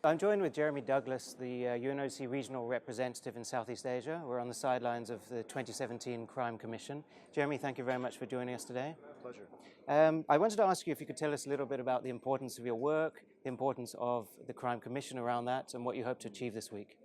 I'm joined with Jeremy Douglas, the UNODC Regional Representative in Southeast Asia. We're on the sidelines of the 2017 Crime Commission. Jeremy, thank you very much for joining us today. Pleasure. I wanted to ask you if you could tell us a little bit about the importance of your work, the importance of the Crime Commission around that, and what you hope to achieve this week.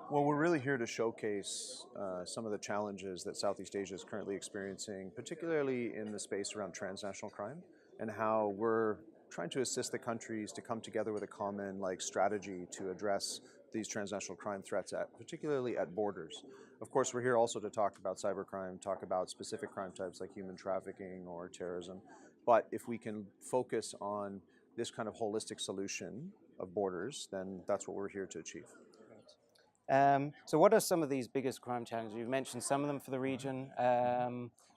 Well, we're really here to showcase some of the challenges that Southeast Asia is currently experiencing, particularly in the space around transnational crime, and how we're trying to assist the countries to come together with a common strategy to address these transnational crime threats, particularly at borders. Of course, we're here also to talk about cybercrime, talk about specific crime types like human trafficking or terrorism. But if we can focus on this kind of holistic solution of borders, then that's what we're here to achieve. So what are some of these biggest crime challenges? You've mentioned some of them for the region.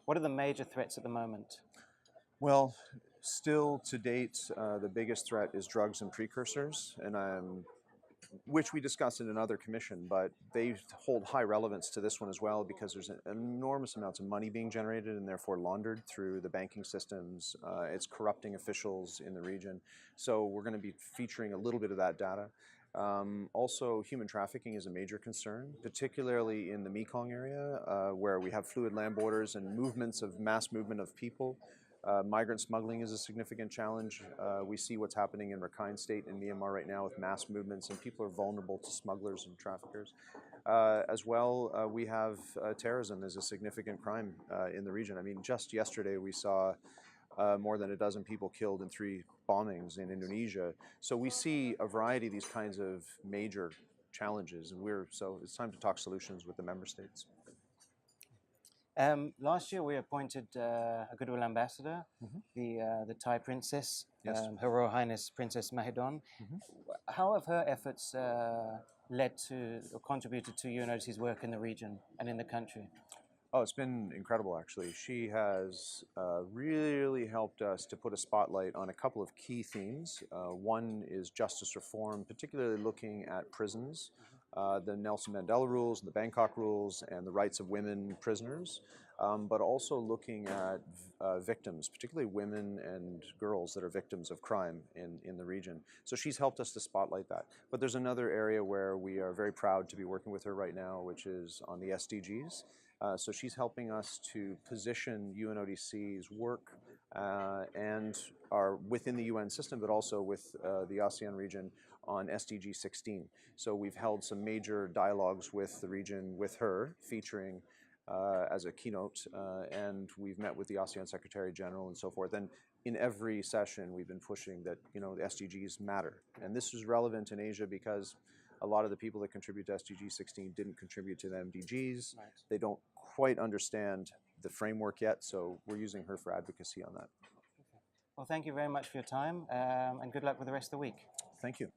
What are the major threats at the moment? Well, still to date, the biggest threat is drugs and precursors, and which we discussed in another commission, but they hold high relevance to this one as well because there's enormous amounts of money being generated and therefore laundered through the banking systems. It's corrupting officials in the region. So we're going to be featuring a little bit of that data. Also, human trafficking is a major concern, particularly in the Mekong area, where we have fluid land borders and mass movement of people. Migrant smuggling is a significant challenge. We see what's happening in Rakhine State in Myanmar right now with mass movements, and people are vulnerable to smugglers and traffickers. As well, we have terrorism as a significant crime in the region. I mean, just yesterday we saw more than a dozen people killed in 3 bombings in Indonesia. So we see a variety of these kinds of major challenges, and so it's time to talk solutions with the member states. Last year we appointed a goodwill ambassador, the Thai princess, Yes. Her Royal Highness Princess Mahidol. How have her efforts led to or contributed to UNODC's work in the region and in the country? Oh, it's been incredible, actually. She has really helped us to put a spotlight on a couple of key themes. One is justice reform, particularly looking at prisons, the Nelson Mandela rules, the Bangkok rules, and the rights of women prisoners, but also looking at victims, particularly women and girls that are victims of crime in the region. So she's helped us to spotlight that. But there's another area where we are very proud to be working with her right now, which is on the SDGs. So she's helping us to position UNODC's work and our within the UN system, but also with the ASEAN region on SDG 16. So we've held some major dialogues with the region with her, featuring as a keynote, and we've met with the ASEAN Secretary General and so forth. And in every session, we've been pushing that the SDGs matter. And this is relevant in Asia because a lot of the people that contribute to SDG 16 didn't contribute to the MDGs. Right. They don't quite understand the framework yet, so we're using her for advocacy on that. Well, thank you very much for your time, and good luck with the rest of the week. Thank you.